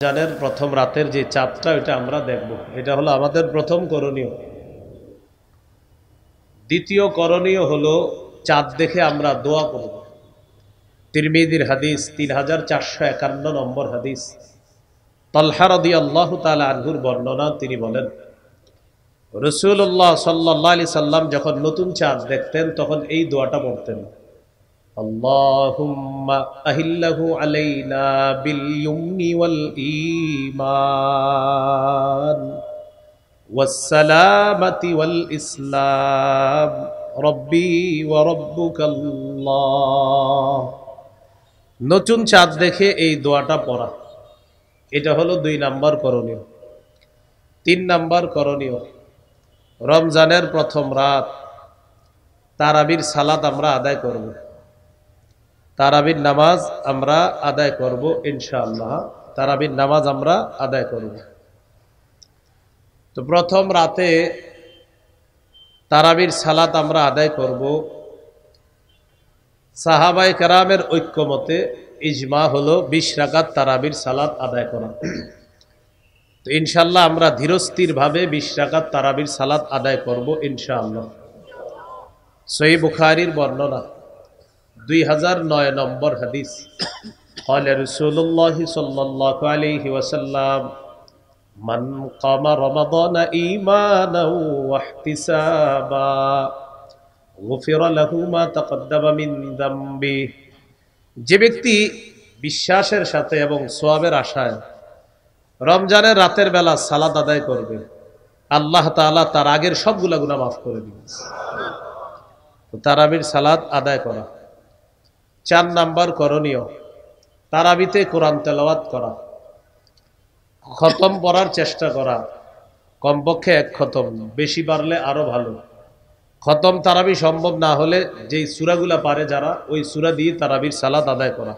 রমজানের প্রথম রাতের যে চাঁদটা ওটা আমরা দেখব, এটা হলো আমাদের প্রথম করণীয়। দ্বিতীয় করণীয় হলো চাঁদ দেখে আমরা দোয়া করব। তিরমিজির হাদিস 3451 নম্বর হাদিস, তালহা রাদিয়াল্লাহু তাআলা আনহুর বর্ণনা। তিনি বলেন, রাসূলুল্লাহ সাল্লাল্লাহু আলাইহি সাল্লাম যখন নতুন চাঁদ দেখতেন তখন এই দোয়াটা পড়তেন, আল্লাহুম্মা আহিল্লাহু আলাইনা বিল ইয়ুমনি ওয়াল ঈমান ওয়াসসালামাতি ওয়াল ইসলাম রব্বি ওয়া রব্বুকাল্লাহ। নতুন চাঁদ দেখে এই দোয়াটা পড়া, এটা হলো 2 নাম্বার করণীয়। 3 নাম্বার করণীয়, রমজানের প্রথম রাত তারাবির সালাত আমরা আদায় করব, তারাবির নামাজ আমরা আদায় করব ইনশাআল্লাহ। তারাবির নামাজ আমরা আদায় করব। তো প্রথম রাতে তারাবির সালাত আমরা আদায় করব। সাহাবায়ে কেরামের ঐক্যমতে ইজমা হলো 20 রাকাত তারাবির সালাত আদায় করা। তো ইনশাআল্লাহ আমরা ধীরস্থির ভাবে 20 রাকাত তারাবির সালাত আদায় করব ইনশাআল্লাহ। সহিহ বুখারীর বর্ণনা 2009 নম্বর হাদিস, قال رسول الله صلى الله عليه وسلم من قام رمضان إيمانا واحتسابا غفر له ما تقدم من ذنبه। যে ব্যক্তি বিশ্বাসের সাথে এবং সওয়াবের আশায় রমজানের রাতের বেলা সালাত আদায় করবে, আল্লাহ তাআলা তার আগের সবগুলা গুনাহ মাফ করে দিবেন। তারাবির সালাত আদায় করা। 4 নাম্বার করণীয়, তারাবিতে কোরআন তেলাওয়াত করা, খতম পড়ার চেষ্টা করা, কমপক্ষে 1 খতম, বেশি পারলে আরো ভালো। খতম তারাবি সম্ভব না হলে যেই সূরাগুলা পারে যারা, ওই সূরা দিয়ে তারাবির সালাত আদায় করা।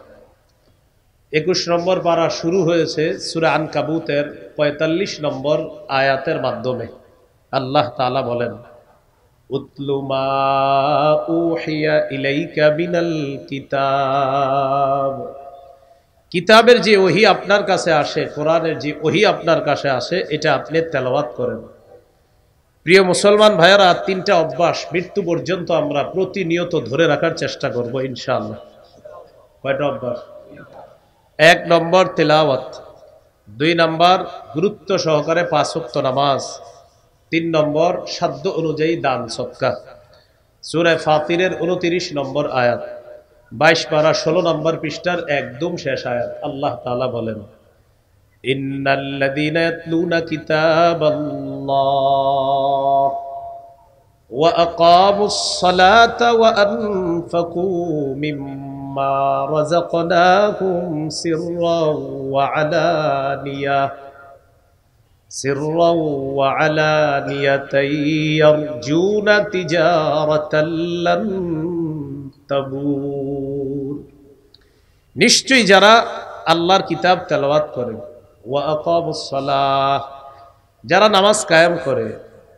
21 নম্বর পারা শুরু হয়েছে সূরা আনকাবুতের 45 নম্বর আয়াতের মাধ্যমে। আল্লাহ তাআলা বলেন, উতলু মা উহিয়া ইলাইকা মিনাল কিতাব। কিতাবের যে ওহী আপনার কাছে আসে, কোরআনের যে ওহী আপনার কাছে আসে, এটা আপনি তেলাওয়াত করেন। প্রিয় মুসলমান ভাইয়েরা, 3টা অভ্যাস মৃত্যু পর্যন্ত আমরা প্রতিনিয়ত ধরে রাখার চেষ্টা করব ইনশাআল্লাহ। কয়টা অভ্যাস? 1 নম্বর তেলাওয়াত, 2 নম্বর গুরুত্ব সহকারে 5 ওয়াক্ত নামাজ, 3 নম্বর সাধ্য অনুযায়ী দান সদকা। সূরা ফাতিরের 29 নম্বর আয়াত, 22 পারা 16 নম্বর পৃষ্ঠার একদম শেষ আয়াত। আল্লাহ তাআলা বলেন, ইন্নাল্লাযীনা ইয়াতলুনা কিতাবাল্লাহ ওয়া আকামুস সালাতা ওয়া আনফাকু মিম্মা রাযাকনাহুম সিররাও ওয়া আলানিয়াতান ইয়ারজুনা তিজারাতান লান তাবুর। নিশ্চয়ই যারা আল্লাহর কিতাব তেলাওয়াত করে, ওয়া আকামুস সালাহ, যারা নামাজ কায়েম করে,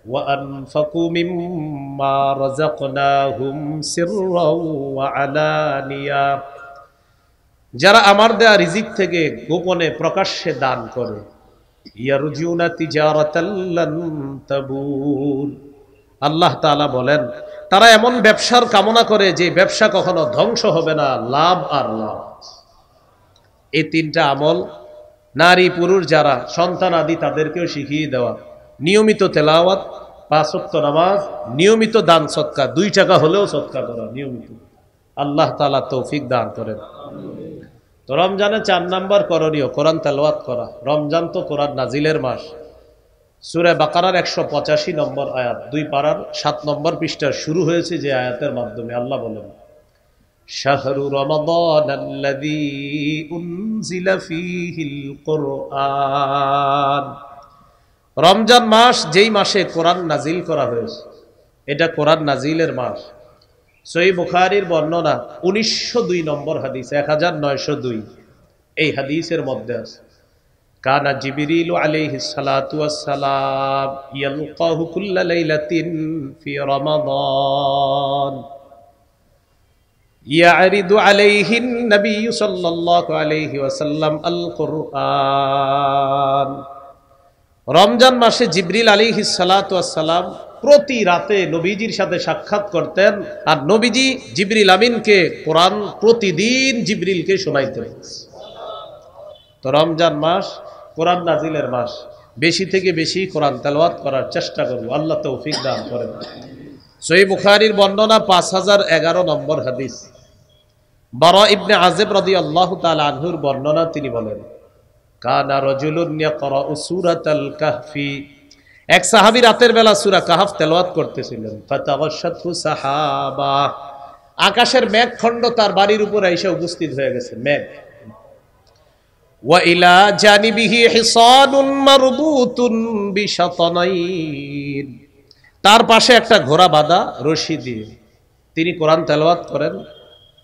ওয়া আনফাকু মিম্মা রাযাকনাহুম সিররাও ওয়া আলানিয়া, যারা আমার দেয়া রিজিক থেকে গোপনে প্রকাশ্যে দান করে, ইয়ারজুনা তিজারাতান লান তাবুর। আল্লাহ তাআলা বলেন, তারা এমন ব্যবসার কামনা করে যে ব্যবসা কখনো ধ্বংস হবে না, লাভ আর লাভ। এই 3টা আমল নারী পুরুষ যারা সন্তান আদি তাদেরকেও শিখিয়ে দেওয়া। নিয়মিত তেলাওয়াত, 5 ওয়াক্ত নামাজ, নিয়মিত দান সদকা, 2 টাকা হলেও সদকা করা নিয়মিত। আল্লাহ তাআলা তৌফিক দান করেন। তো রমজানে 4 নাম্বার করণীয় কোরআন তেলাওয়াত করা। রমজান তো কোরআন নাজিলের মাস। সূরা বাকারার 185 নম্বর আয়াত, 2 পারার 7 নম্বর পৃষ্ঠা শুরু হয়েছে যে আয়াতের মাধ্যমে। আল্লাহ বলেন, শাহরু রমাদানাল্লাযী উনজিলা ফীহিল কুরআন। রমজান মাস যেই মাসে কোরআন নাজিল করা হয়েছে, এটা কোরআন নাজিলের মাস। সহিহ বুখারীর বর্ণনা 1902 নম্বর হাদিস, 1902, এই হাদিসের মধ্যে আছে, কানা জিবরিল আলাইহিস সালাতু ওয়াস সালাম ইয়ালকাহু কুল্লা লাইলাতিন ফি রমাদান ইয়ারিদু আলাইহিন নবী সাল্লাল্লাহু আলাইহি ওয়াসাল্লাম আল কুরআন। রমজান মাসে জিবরিল আলাইহিস সালাতু ওয়াস সালাম প্রতি রাতে নবীজির সাথে সাক্ষাৎ করতেন, আর নবীজি জিবরিল আমিনকে কোরআন প্রতিদিন জিবরিলকে শোনাইতেন। তো রমজান মাস কোরআন নাজিলের মাস, বেশি থেকে বেশি কোরআন তেলাওয়াত করার চেষ্টা করব, আল্লাহ তৌফিক দান করেন। সহিহ বুখারীর বর্ণনা 5011 নম্বর হাদিস, বারা ইবনে আযিব রাদিয়াল্লাহু তাআলা আনহুর বর্ণনা, তিনি বলেন কানা রাজুলুন ইয়াকরাউ সূরাতাল কাহফি, এক সাহাবী রাতের বেলা সূরা কাহফ তেলাওয়াত করতেছিলেন। ফাতাগাশাতহু সাহাবা, আকাশের মেঘখণ্ড তার বাড়ির উপর এসে উপস্থিত হয়ে গেছে, মেঘ। ওয়া ইলা জানিবিহি হিসানুন মারবুতুন বিশাতানাইন, তার পাশে একটা ঘোড়া বাঁধা রশি দিয়ে। তিনি কোরআন তেলাওয়াত করেন।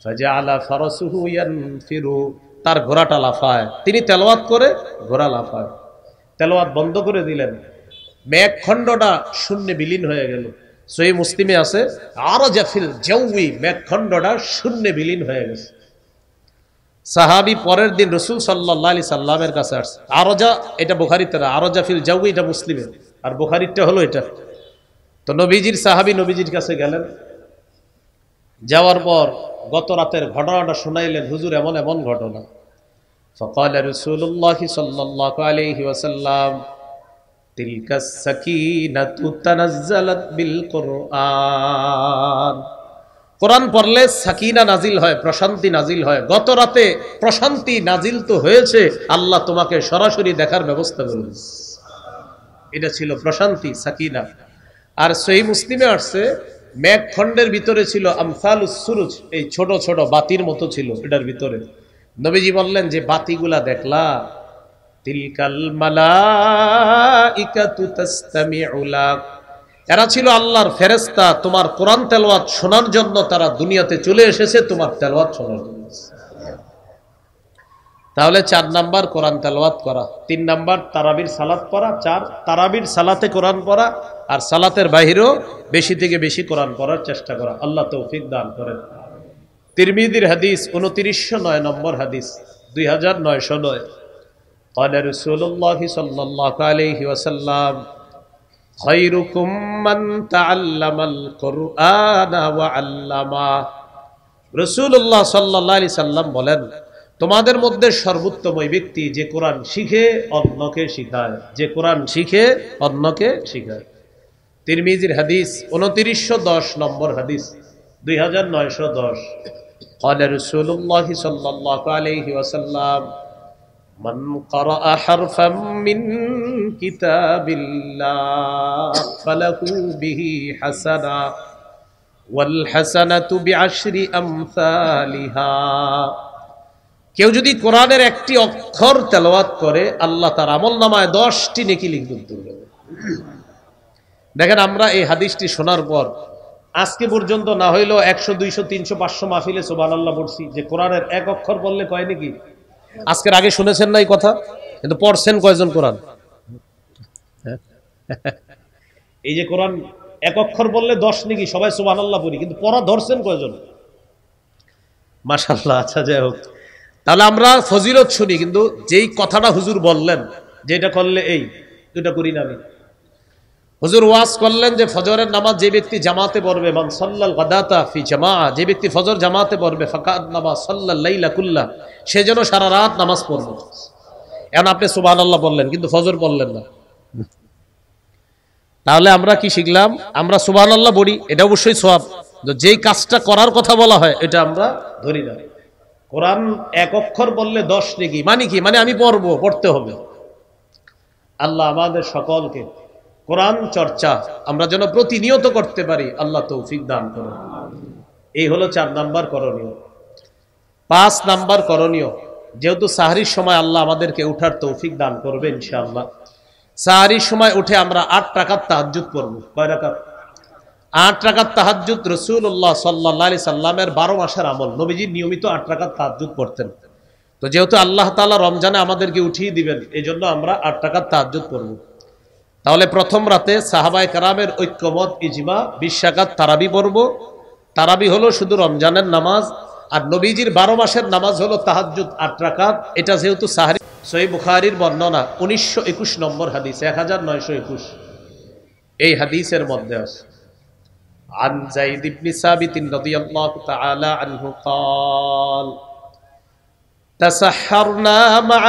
ফাজআলা ফারাসুহু ইয়ানফিরু, তার ঘোড়াটা লাফায়, তিনি তেলাওয়াত করে ঘোড়া লাফায়। তেলাওয়াত বন্ধ করে দিলেন, মেঘখণ্ডটা শূন্যে বিলীন হয়ে গেল। সহিহ মুসলিমে আছে আরজা ফিল জাওয়ি, মেঘখণ্ডটা শূন্যে বিলীন হয়ে গেছে। সাহাবী পরের দিন রাসূল সাল্লাল্লাহু আলাইহি সাল্লামের কাছে আসছে। আরজা এটা বুখারীতে না, আরজা ফিল জাওয়ি এটা মুসলিমে, আর বুখারীরটা হলো এটা। তো নবীজির সাহাবী নবীজির কাছে গেলেন, যাওয়ার পর গত রাতের ঘটনাটা শোনাইলেন, হুজুর এমন এমন ঘটনা। ফাকালা রাসূলুল্লাহ সাল্লাল্লাহু আলাইহি ওয়াসাল্লাম তিলকাস সাকিনাতু তানাজ্জালাত বিল কুরআন, কোরআন পড়লে সাকিনা নাজিল হয়, প্রশান্তি নাজিল হয়। গত রাতে প্রশান্তি নাজিল তো হয়েছে, আল্লাহ তোমাকে সরাসরি দেখার ব্যবস্থা করলেন। এটা ছিল প্রশান্তি, সাকিনা। আর সহিহ মুসলিমে আসছে মেঘখণ্ডের ভিতরে ছিল আমসালুস সুরুজ, এই ছোট ছোট বাতির মতো ছিল এটার ভিতরে। নবীজি বললেন যে বাতিগুলা দেখলা, তিলকাল মালাইকাতু তাসতামিউ লাক, এরা ছিল আল্লাহর ফেরেশতা, তোমার কোরআন তেলাওয়াত শোনার জন্য তারা দুনিয়াতে চলে এসেছে, তোমার তেলাওয়াত শোনার জন্য। তাহলে 4 নাম্বার কোরআন তেলাওয়াত করা, 3 নাম্বার তারাবির সালাত পড়া, 4 তারাবির সালাতে কোরআন পড়া, আর সালাতের বাহিরেও বেশি থেকে বেশি কোরআন পড়ার চেষ্টা করা। আল্লাহ তৌফিক দান করেন। তিরমিজির হাদিস 2909 নম্বর হাদিস, 2909, قال رسول الله صلى الله عليه وسلم خيركم من تعلم القرآن وعلمه। রাসূলুল্লাহ সাল্লাল্লাহু আলাইহি সাল্লাম বলেন, তোমাদের মধ্যে সর্বোত্তম ওই ব্যক্তি যে কোরআন শিখে অন্যকে শিখায়, যে কোরআন শিখে অন্যকে শিখায়। তিরমিজির হাদিস 2910 নম্বর হাদিস, 2910, قال رسول الله صلى الله عليه وسلم من قرأ حرفا من كتاب الله فله به حسنة والحسنة بعشر أمثالها। কেউ যদি কোরআনের একটি অক্ষর তেলাওয়াত করে, আল্লাহ তার আমলনামায় 10টি নেকি লিখে দেবেন। দেখেন, আমরা এই হাদিসটি শোনার পর আজকে পর্যন্ত না হইলেও 100, 200, 300, 500 মাহফিলে সুবহানাল্লাহ পড়ছি যে কোরআনের এক অক্ষর বললে কয় নাকি। আজকের আগে শুনেছেন না এই কথা, কিন্তু পড়ছেন কয়জন কোরআন? এই যে কোরআন এক অক্ষর বললে 10 নাকি, সবাই সুবহানাল্লাহ পড়ি, কিন্তু পড়া ধরছেন কয়জন? মাশাআল্লাহ। আচ্ছা, যাই হোক, তাহলে আমরা ফজিলত শুনি, কিন্তু যেই কথাটা হুজুর বললেন যেটা করলে এই দুটা করি না। আমি হুজুর ওয়াজ করলেন যে ফজরের নামাজ যে ব্যক্তি জামাতে পড়বে, মান সাল্লাল গাদাতা ফি জামাআ, যে ব্যক্তি ফজর জামাতে পড়বে, ফাকান্নামা সাল্লাল লাইলা কুল্লা, সে যেন সারা রাত নামাজ পড়বে। এখন আপনি সুবহানাল্লাহ বললেন কিন্তু ফজর পড়লেন না, তাহলে আমরা কি শিখলাম? আমরা সুবহানাল্লাহ পড়ি, এটা অবশ্যই সওয়াব, যেই কাজটা করার কথা বলা হয় এটা আমরা ধরি না। কোরআন এক অক্ষর বললে 10 নেকি, মানে কি? মানে আমি পড়বো, পড়তে হবে। আল্লাহ আমাদের সকলকে কোরআন চর্চা আমরা যেন প্রতিনিয়ত করতে পারি, আল্লাহ তৌফিক দান করেন। এই হলো 4 নাম্বার করণীয়। 5 নাম্বার করণীয়, যেহেতু সাহরির সময় আল্লাহ আমাদেরকে উঠার তৌফিক দান করবে ইনশাআল্লাহ, সাহরির সময় উঠে আমরা 8 রাকাত তাহাজ্জুদ পড়ব। কয় রাকাত? 8 রাকাত তাহাজ্জুদ রাসূলুল্লাহ সাল্লাল্লাহু আলাইহি সাল্লামের 12 মাসের আমল। নবীজি নিয়মিত 8 রাকাত তাহাজ্জুদ পড়তেন। তো যেহেতু আল্লাহ তাআলা রমজানে আমাদেরকে উঠিয়ে দিবেন, এজন্য আমরা 8 রাকাত তাহাজ্জুদ পড়ব। তাহলে প্রথম রাতে সাহাবায়ে কেরামের ঐক্যমত ইজমা 20 রাকাত তারাবি পড়ব। তারাবি হলো শুধু রমজানের নামাজ, আর নবীজির 12 মাসের নামাজ হলো তাহাজ্জুদ 8 রাকাত। এটা যেহেতু সাহরি, সহিহ বুখারীর বর্ণনা 1921 নম্বর হাদিস, 1921 এই হাদিসের মধ্যে আছে। عن زيد بن ثابت رضي الله تعالى عنه قال تسحرنا مع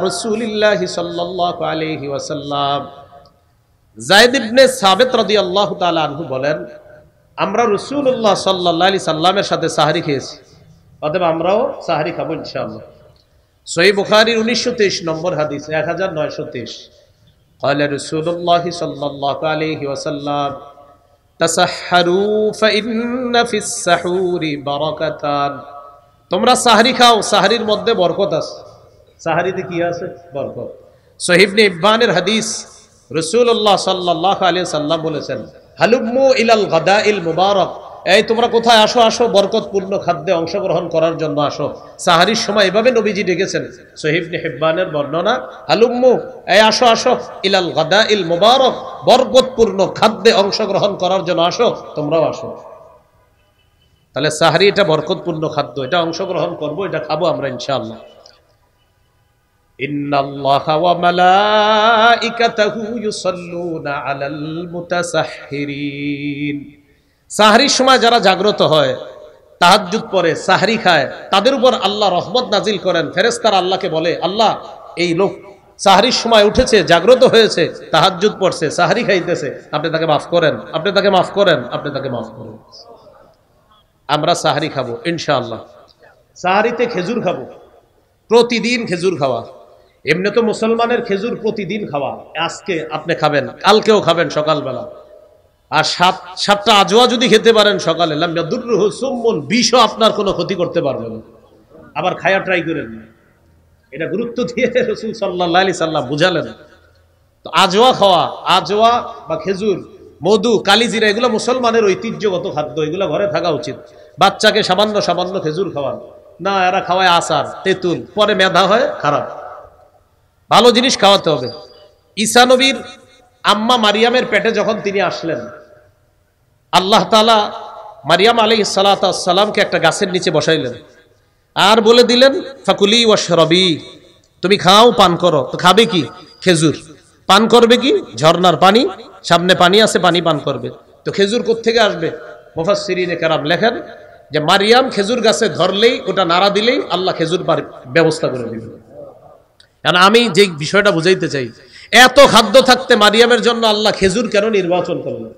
رسول الله صلى الله عليه وسلم। যায়েদ ইবনে সাবিত রাদিয়াল্লাহু তাআলা আনহু বলেন, আমরা রাসূলুল্লাহ সাল্লাল্লাহু আলাইহি সাল্লামের সাথে সাহরি খেয়েছি, অতএব আমরাও সাহরি খাবো ইনশাআল্লাহ। সহিহ বুখারীর 1923 নম্বর হাদিস, 1923 قال رسول الله صلى الله عليه وسلم তাসাহহারু ফাইন্না ফিস সাহুরি বারাকাতান। তোমরা সাহরি খাও, সাহরির মধ্যে বরকত আছে। সাহরিতে কি আছে? বরকত। সহিহ ইবনে ইববানের হাদিস, রাসূলুল্লাহ সাল্লাল্লাহু আলাইহি সাল্লাম বলেছেন, হালুম্মু ইলাল গাদাইল মুবারাক, এই তোমরা কোথায় আসো, আসো বরকতপূর্ণ খাদ্যে অংশগ্রহণ করার জন্য আসো। সাহরির সময় এভাবে নবীজি ডেকেছেন, সহিহ ইবনে হিব্বানের বর্ণনা, হালুম্মু, এই আসো আসো, ইলাল গাদাইল মুবারাক, বরকতপূর্ণ খাদ্যে অংশগ্রহণ করার জন্য আসো, তোমরাও আসো। তাহলে সাহরি এটা বরকতপূর্ণ খাদ্য, এটা অংশগ্রহণ করব, এটা খাবো আমরা ইনশাআল্লাহ। ইন্নাল্লাহা ওয়া মালাইকাতাহু ইউসাল্লুনা আলাল মুতাসাহহিরিন। সাহরির সময় যারা জাগ্রত হয়, তাহাজ্জুদ পড়ে, সাহরি খায়, তাদের উপর আল্লাহ রহমত নাজিল করেন। ফেরেশতারা আল্লাহকে বলে, আল্লাহ এই লোক সাহরির সময় উঠেছে, জাগ্রত হয়েছে, তাহাজ্জুদ পড়ছে, সাহরি খাইতেছে, আপনি তাকে মাফ করেন, আপনি তাকে মাফ করেন, আপনি তাকে মাফ করেন। আমরা সাহরি খাবো ইনশাআল্লাহ। সাহরিতে খেজুর খাবো, প্রতিদিন খেজুর খাওয়া। এমনি তো মুসলমানের খেজুর প্রতিদিন খাওয়া, আজকে আপনি খাবেন, কালকেও খাবেন সকালবেলা। আর সাতটা আজওয়া যদি খেতে পারেন সকালে, লাম ইয়াদুররুহু সুম্মুন, বিষও আপনার কোনো ক্ষতি করতে পারবে না। আবার খায়া ট্রাই করেন, এটা গুরুত্ব দিয়ে রাসূল সাল্লাল্লাহু আলাইহি সাল্লাম বুঝালেন। তো আজওয়া খাওয়া, আজওয়া বা খেজুর, মধু, কালিজিরা, এগুলো মুসলমানের ঐতিহ্যগত খাদ্য, এগুলো ঘরে থাকা উচিত। বাচ্চাকে সামান্য সামান্য খেজুর খাওয়ান না, এরা খাওয়ায় আচার, তেঁতুল, পরে মেধা হয় খারাপ। ভালো জিনিস খাওয়াতে হবে। ঈসা নবীর আম্মা মারিয়ামের পেটে যখন তিনি আসলেন, আল্লাহ তাআলা মারিয়াম আলাইহিস সালাতু ওয়াস সালামকে একটা গাছের নিচে বসাইলেন আর বলে দিলেন, ফাকুলি ওয়াশরাবি, তুমি খাও, পান করো। তো খাবে কি? খেজুর। পান করবে কি? ঝর্ণার পানি, সামনে পানি আছে, পানি পান করবে। তো খেজুর কোত্থেকে আসবে? মুফাসসিরিনে কেরাম লেখেন যে মারিয়াম খেজুর গাছে ধরলেই, ওটা নাড়া দিলেই আল্লাহ খেজুর ব্যবস্থা করে দিবেন। কারণ আমি যে বিষয়টা বুঝাইতে চাই, এত খাদ্য থাকতে মারিয়ামের জন্য আল্লাহ খেজুর কেন নির্বাচন করলেন?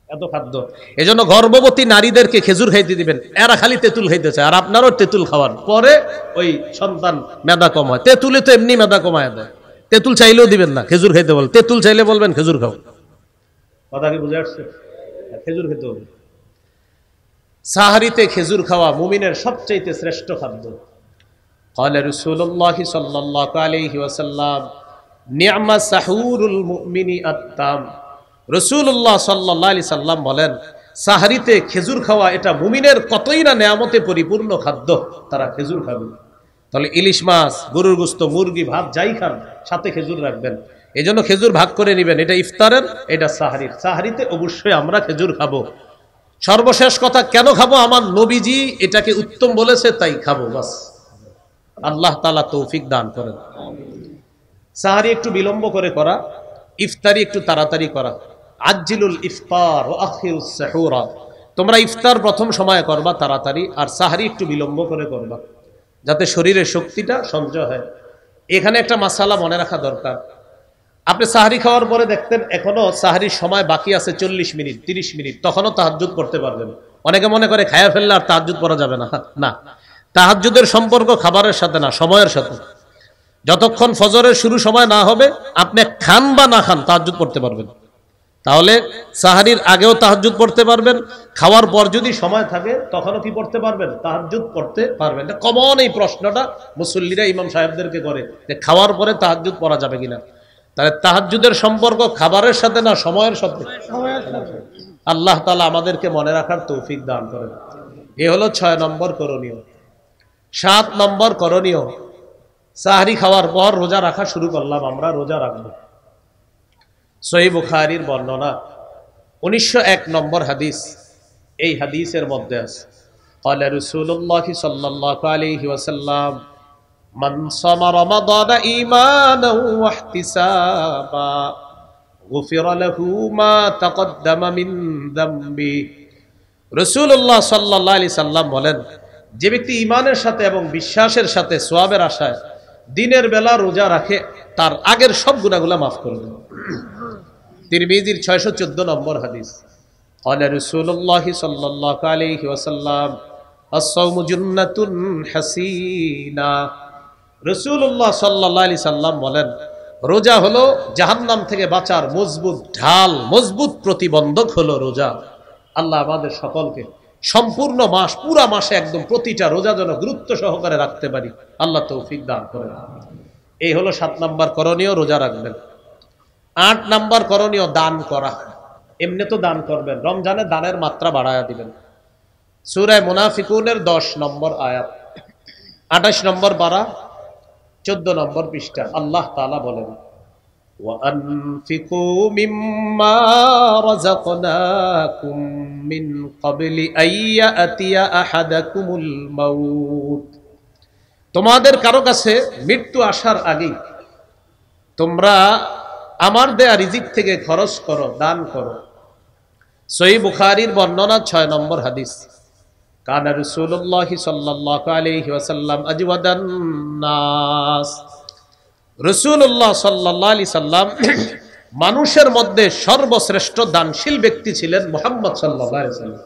এত খাদ্য, এজন্য গর্ভবতী নারীদেরকে খেজুর খাইতে দিবেন। এরা খালি তেঁতুল খাইতে চায়, আর আপনারও তেঁতুল খাওয়ান, পরে ওই সন্তান মেধা কম হয়। তেঁতুলে তো এমনি মেধা কমায় দেয়। তেঁতুল চাইলেও দিবেন না, খেজুর খাইতে বল। তেঁতুল চাইলে বলবেন খেজুর খাও। কথা কি বুঝে আসছে? খেজুর খেতে হবে। সাহারিতে খেজুর খাওয়া মুমিনের সবচাইতে শ্রেষ্ঠ খাদ্য। قال رسول الله صلى الله عليه وسلم نعم سحور المؤمن التام। রাসূলুল্লাহ সাল্লাল্লাহু আলাইহি সাল্লাম বলেন, সাহারিতে খেজুর খাওয়া এটা মুমিনের কতই না নেয়ামতে পরিপূর্ণ খাদ্য, তারা খেজুর খাবে। তাহলে ইলিশ মাছ, গরুর গোশত, মুরগি, ভাত যাই খান, সাথে খেজুর রাখবেন। এজন্য খেজুর ভাগ করে নেবেন, এটা ইফতারের, এটা সাহারির। সাহারিতে অবশ্যই আমরা খেজুর খাবো। সর্বশেষ কথা, কেন খাবো? আমার নবীজি এটাকে উত্তম বলেছে, তাই খাবো, বাস। আল্লাহ তাআলা তৌফিক দান করেন। সাহারি একটু বিলম্ব করে করা, ইফতারি একটু তাড়াতাড়ি করা। আজ্জিলুল ইফতার ওয়া আখিরুস সাহুরা, তোমরা ইফতার প্রথম সময়ে করবা তাড়াতাড়ি, আর সাহারি একটু বিলম্ব করে করবা, যাতে শরীরের শক্তিটা সঞ্চয় হয়। এখানে একটা মাসালা মনে রাখা দরকার। আপনি সাহারি খাওয়ার পরে দেখতেন এখনো সাহারির সময় বাকি আছে 40 মিনিট, 30 মিনিট, তখনও তাহাজ্জুদ করতে পারবেন। অনেকে মনে করে খায়া ফেললে আর তাহাজ্জুদ পড়া যাবে না। না, তাহাজ্জুদের সম্পর্ক খাবারের সাথে না, সময়ের সাথে। যতক্ষণ ফজরের শুরু সময় না হবে, আপনি খান বা না খান, তাহাজ্জুদ পড়তে পারবেন। তাহলে সাহারির আগেও তাহাজ্জুদ পড়তে পারবেন, খাওয়ার পর যদি সময় থাকে তখনও কি পড়তে পারবেন? তাহাজ্জুদ পড়তে পারবেন। এটা কমন এই প্রশ্নটা মুসল্লিরা ইমাম সাহেবদেরকে করে যে খাওয়ার পরে তাহাজ্জুদ পড়া যাবে কিনা। তাহলে তাহাজ্জুদের সম্পর্ক খাবারের সাথে না, সময়ের সাথে। আল্লাহ তাআলা আমাদেরকে মনে রাখার তৌফিক দান করেন। এ হলো 6 নম্বর করণীয়। 7 নম্বর করণীয়, সাহরি খাওয়ার পর রোজা রাখা শুরু করলাম, আমরা রোজা রাখবো। সহিহ বুখারীর বর্ণনা 1901 নম্বর হাদিস, এই হাদিসের মধ্যে আছে, قال رسول الله صلى الله عليه وسلم من صام رمضان إيمانا واحتسابا غفر له ما تقدم من ذنبه রাসূলুল্লাহ সাল্লাল্লাহু আলাইহি সাল্লাম বলেন, যে ব্যক্তি ঈমানের সাথে এবং বিশ্বাসের সাথে সওয়াবের আশায় দিনের বেলা রোজা রাখে, তার আগের সব গুনাহগুলো মাফ করে দেন। তিরমিজির 614 নম্বর হাদিস। قال رسول الله صلى الله عليه وسلم الصوم جنة حسينة রাসূলুল্লাহ সাল্লাল্লাহু আলাইহি সাল্লাম বলেন, রোজা হলো জাহান্নাম থেকে বাঁচার মজবুত ঢাল, মজবুত প্রতিবন্ধক হলো রোজা। আল্লাহ আমাদের সকলকে সম্পূর্ণ মাস, পুরা মাসে একদম প্রতিটা রোজা যেন গুরুত্ব সহকারে রাখতে পারি, আল্লাহ তৌফিক দান করেন। এই হলো 7 নম্বর করণীয়, রোজা রাখবেন। 8 নম্বর করণীয়, দান করা। এমনি তো দান করবেন, রমজানে দানের মাত্রা বাড়ায়া দিবেন। সূরা মুনাফিকুনের 10 নম্বর আয়াত, 28 নম্বর পারা, 14 নম্বর পৃষ্ঠা। আল্লাহ তাআলা বলেন, وَأَنفِقُوا مِمَّا رَزَقْنَاكُم مِّن قَبْلِ أَن يَأْتِيَ أَحَدَكُمُ الْمَوْتُ তোমাদের কারো কাছে মৃত্যু আসার আগেই তোমরা আমার দেয়া রিজিক থেকে খরচ করো, দান করো। সহিহ বুখারীর বর্ণনা 6 নম্বর হাদিস। কানা রাসূলুল্লাহ সাল্লাল্লাহু আলাইহি ওয়াসাল্লাম আজওয়াদান নাস রাসূলুল্লাহ সাল্লাল্লাহু আলাইহি সাল্লাম মানুষের মধ্যে সর্বশ্রেষ্ঠ দানশীল ব্যক্তি ছিলেন মুহাম্মদ সাল্লাল্লাহু আলাইহি সাল্লাম।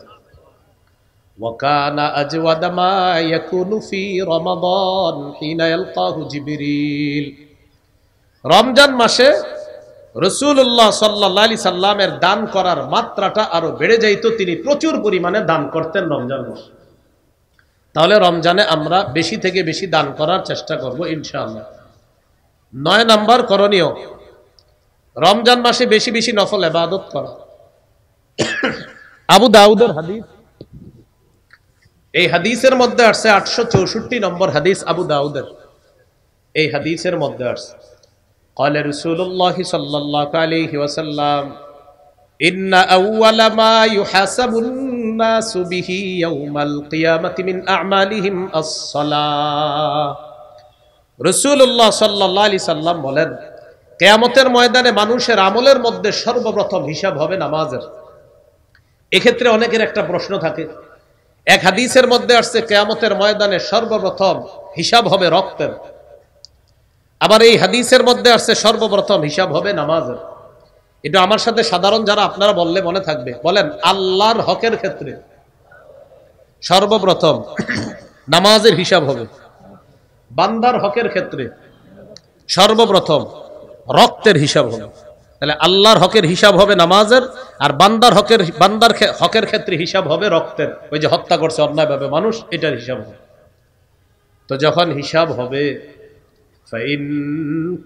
ওয়া কানা আজওয়াদা মা ইয়াকুনু ফি রমাদান হিনা ইয়ালকাহু জিবরিল রমজান মাসে রাসূলুল্লাহ সাল্লাল্লাহু আলাইহি সাল্লামের দান করার মাত্রাটা আরো বেড়ে যাইত, তিনি প্রচুর পরিমাণে দান করতেন রমজান মাসে। তাহলে রমজানে আমরা বেশি থেকে বেশি দান করার চেষ্টা করব ইনশাআল্লাহ। 9 নম্বর করণীয়, রমজান মাসে বেশি বেশি নফল ইবাদত করা। আবু দাউদের হাদিস, এই হাদিসের মধ্যে আসছে 864 নম্বর হাদিস আবু দাউদের। এই হাদিসের মধ্যে আসছে, قال رسول الله صلى الله عليه وسلم إن أول ما يحاسب الناس به يوم القيامة من أعمالهم الصلاة রাসূলুল্লাহ সাল্লাল্লাহু আলাইহি সাল্লাম বলেন, কিয়ামতের ময়দানে মানুষের আমলের মধ্যে সর্বপ্রথম হিসাব হবে নামাজের। এক্ষেত্রে অনেকের একটা প্রশ্ন থাকে, এক হাদিসের মধ্যে আসছে কিয়ামতের ময়দানে সর্বপ্রথম হিসাব হবে রক্তের, আবার এই হাদিসের মধ্যে আসছে সর্বপ্রথম হিসাব হবে নামাজের। এটা আমার সাথে সাধারণ যারা আপনারা বললে মনে থাকবে। বলেন, আল্লাহর হকের ক্ষেত্রে সর্বপ্রথম নামাজের হিসাব হবে, বান্দার হকের ক্ষেত্রে সর্বপ্রথম রক্তের হিসাব হবে। তাহলে আল্লাহর হকের হিসাব হবে নামাজের, আর বান্দার হকের ক্ষেত্রে হিসাব হবে রক্তের। ওই যে হত্যা করছে অন্যায়ভাবে মানুষ, এটার হিসাব হবে। তো যখন হিসাব হবে, فإن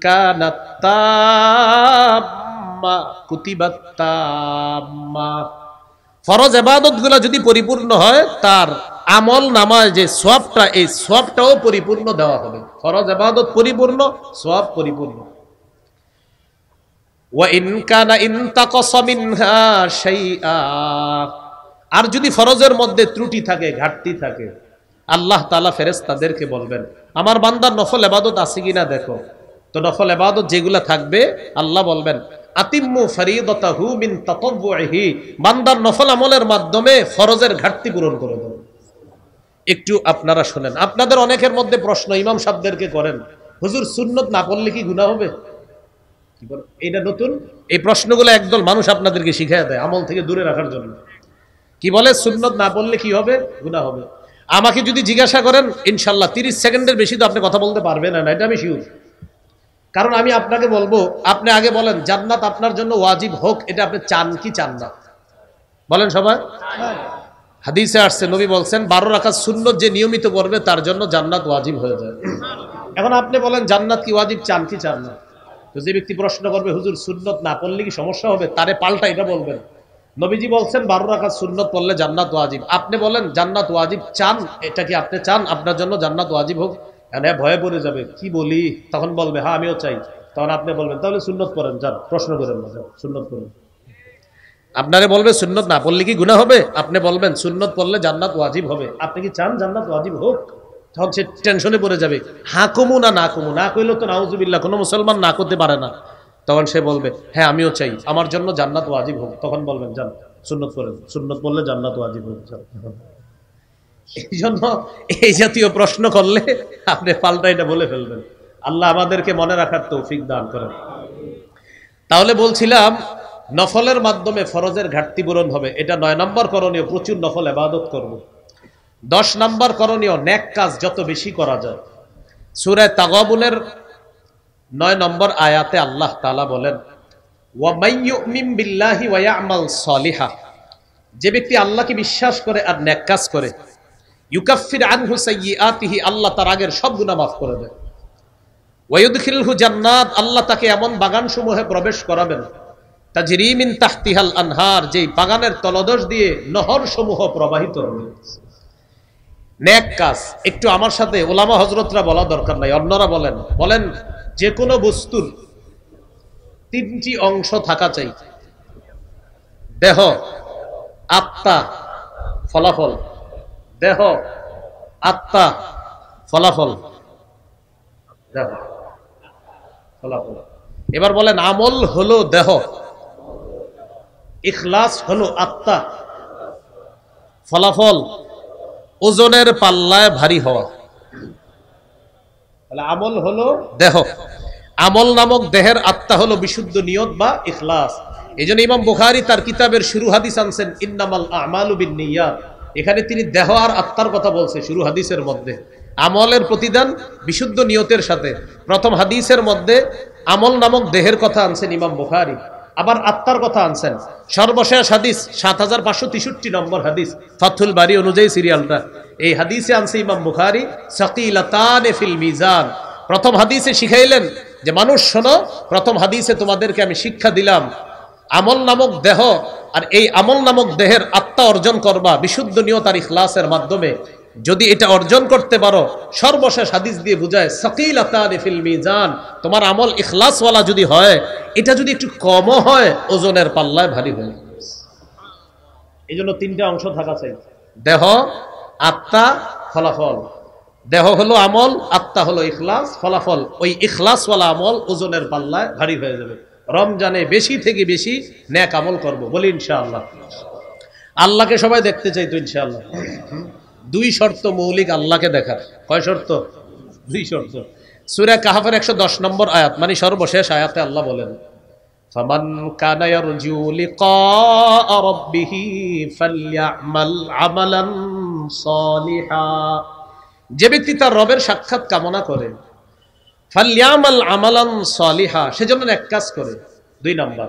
كانت تامة كتبت تامة ফরজ ইবাদতগুলো যদি পরিপূর্ণ হয়, তার আমল নামায় যে সওয়াবটা, এই সওয়াবটাও পরিপূর্ণ দেওয়া হবে। ফরজ ইবাদত পরিপূর্ণ, সওয়াব পরিপূর্ণ। ওয়া ইন কানা ইনতাকাসা মিনহা শাইআ, আর যদি ফরজের মধ্যে ত্রুটি থাকে, ঘাটতি থাকে, আল্লাহ তাআলা ফেরেশতাদেরকে বলবেন, আমার বান্দার নফল ইবাদত আছে কিনা দেখো। তো নফল ইবাদত যেগুলা থাকবে, আল্লাহ বলবেন, আতিম্মু ফরিদাতাহু মিন তাতাব্বুহি, বান্দার নফল আমলের মাধ্যমে ফরজের ঘাটতি পূরণ করে দাও। একটু আপনারা শুনেন, আপনাদের অনেকের মধ্যে প্রশ্ন ইমাম সাহেবদেরকে করেন, হুজুর সুন্নত না পড়লে কি গুনাহ হবে? কি বলেন? এটা নতুন এই প্রশ্নগুলো একদল মানুষ আপনাদেরকে শিখিয়ে দেয় আমল থেকে দূরে রাখার জন্য। কি বলে, সুন্নত না পড়লে কি হবে? গুনাহ হবে। আমাকে যদি জিজ্ঞাসা করেন, ইনশাল্লাহ 30 সেকেন্ডের বেশি তো আপনি কথা বলতে পারবেন না, এটা আমি শিওর। কারণ আমি আপনাকে বলবো, আপনি আগে বলেন জান্নাত আপনার জন্য ওয়াজিব হোক, এটা আপনি চান কি চান না? বলেন সবাই। হাদিসে আসছে, নবী বলছেন 12 রাকাত সুন্নত যে নিয়মিত করবে তার জন্য জান্নাত ওয়াজিব হয়ে যায়। এখন আপনি বলেন জান্নাত কি ওয়াজিব, চান কি চান না? তো যে ব্যক্তি প্রশ্ন করবে, হুজুর সুন্নত না পড়লে কি সমস্যা হবে, তারে পাল্টা এটা বলবেন, নবীজি বলছেন 12 রাকাত সুন্নত পড়লে জান্নাত ওয়াজিব। আপনি বলেন জান্নাত ওয়াজিব চান, এটা কি আপনি চান আপনার জন্য জান্নাত ওয়াজিব হোক? হ্যাঁ, ভয়ে পড়ে যাবে, কি বলি, তখন বলবে হ্যাঁ আমিও চাই। তখন আপনি বলবেন তাহলে সুন্নত পড়েন, যান, প্রশ্ন করেন না, যান সুন্নত পড়েন। আপনারে বলবে সুন্নত না পড়লে কি গুনাহ হবে, আপনি বলবেন সুন্নত পড়লে জান্নাত ওয়াজিব হবে। আপনি কি চান জান্নাত ওয়াজিব হোক? তখন সে টেনশনে পড়ে যাবে, হ্যাঁ কমু না না কমু, না কইলে তো নাউজুবিল্লাহ কোনো মুসলমান না করতে পারে না। তখন সে বলবে হ্যাঁ আমিও চাই আমার জন্য জান্নাত ওয়াজিব হোক। তখন বলবেন যান সুন্নত পড়েন, সুন্নত পড়লে জান্নাত ওয়াজিব হোক। এই জন্য এই জাতীয় প্রশ্ন করলে আপনি পাল্টা এটা বলে ফেলবেন। আল্লাহ আমাদেরকে মনে রাখার তৌফিক দান করেন। তাহলে বলছিলাম নফলের মাধ্যমে ফরজের ঘাটতি পূরণ হবে, এটা 9 নম্বর করণীয়, প্রচুর নফল ইবাদত করব। 10 নম্বর করণীয় নেক কাজ যত বেশি করা যায়। সূরা তাগাবুনের 9 নম্বর আয়াতে আল্লাহ তাআলা বলেন ওয়া মাইয়ুমিন বিল্লাহি ওয়া ইয়ামাল সলিহা, যে ব্যক্তি আল্লাহকে বিশ্বাস করে আর নেক কাজ করে, ইউকাফির আনহু সাইয়্যাতিহি, আল্লাহ তার আগের সব গুনাহ মাফ করে দেন। ওয়া ইউদখিলহু জান্নাত, আল্লাহ তাকে এমন বাগানসমূহে প্রবেশ করাবেন, তাজরি মিন তাহতিহাল আনহার, যেই বাগানের তলদেশ দিয়ে নহরসমূহ প্রবাহিত হবে। নেক কাজ একটু আমার সাথে ওলামা হযরতরা বলা দরকার নাই, অন্যরা বলেন যে কোনো বস্তুর 3টি অংশ থাকা চাই: দেহ, আত্মা, ফলাফল। দেহ, আত্মা, ফলাফল। দেহ, ফলাফল। এবার বলেন আমল হলো দেহ, ইখলাস হলো আত্মা, ফলাফল ওজনের পাল্লায় ভারী হওয়া। তাহলে আমল হলো দেহ, আমল নামক দেহের আত্মা হলো বিশুদ্ধ নিয়ত বা ইখলাস। এইজন্য ইমাম বুখারী তার কিতাবের শুরু হাদিস আনছেন ইন্নামাল আমালু বিন্নিয়াত। এখানে তিনি দেহ আর আত্মার কথা বলছে শুরু হাদিসের মধ্যে। আমলের প্রতিদান বিশুদ্ধ নিয়তের সাথে। প্রথম হাদিসের মধ্যে আমল নামক দেহের কথা আনছেন ইমাম বুখারী, আবার আত্মার কথা আনছেন। সর্বশেষ হাদিস 7563 নম্বর হাদিস, ফাথুল বারী অনুযায়ী সিরিয়ালটা। এই হাদিসে আনছে ইমাম বুখারী সাকিলাতান ফিল মিজান। প্রথম হাদিসে শিখাইলেন যে মানুষ শোনো, প্রথম হাদিসে তোমাদেরকে আমি শিক্ষা দিলাম আমল নামক দেহ, আর এই আমল নামক দেহের আত্মা অর্জন করবা বিশুদ্ধ নিয়ত আর ইখলাসের মাধ্যমে। যদি এটা অর্জন করতে পারো, সর্বশেষ হাদিস দিয়ে বুঝায় সাকিলাতান ফিল মিজান, তোমার আমল ইখলাসওয়ালা যদি হয়, এটা যদি একটু কমও হয় ওজনের পাল্লায় ভারী হয়। এই জন্য 3টা অংশ থাকা চাই: দেহ, আত্মা, ফলাফল। দেহ হলো আমল, আত্মা হলো ইখলাস, ফলাফল ওই ইখলাসওয়ালা আমল ওজনের পাল্লায় ভারী হয়ে যাবে। রমজানে বেশি থেকে বেশি নেক আমল করব, বলি ইনশাআল্লাহ। আল্লাহকে সবাই দেখতে চাই তো ইনশাআল্লাহ। 2 শর্ত মৌলিক আল্লাহকে দেখার। কয় শর্ত? 2 শর্ত। সূরা কাহফের 110 নম্বর আয়াত, মানে সর্বশেষ আয়াতে আল্লাহ বলেন ফামান কানা ইয়ারজু লিকা রাব্বিহি ফালইআমাল আমালান সালিহা, যে ব্যক্তি তার রবের সাক্ষাৎ কামনা করে, ফালইআমাল আমালান সালিহা, সেজন্য এক কাজ করে। 2 নাম্বার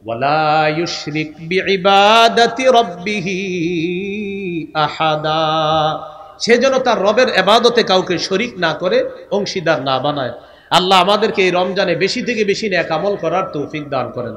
ওয়ালা ইউশরিক বিইবাদাতি রাব্বিহি আহাদা, সেজন্য তার রবের ইবাদতে কাউকে শরীক না করে, অংশীদার না বানায়। আল্লাহ আমাদেরকে এই রমজানে বেশি থেকে বেশি নেক আমল করার তৌফিক দান করেন।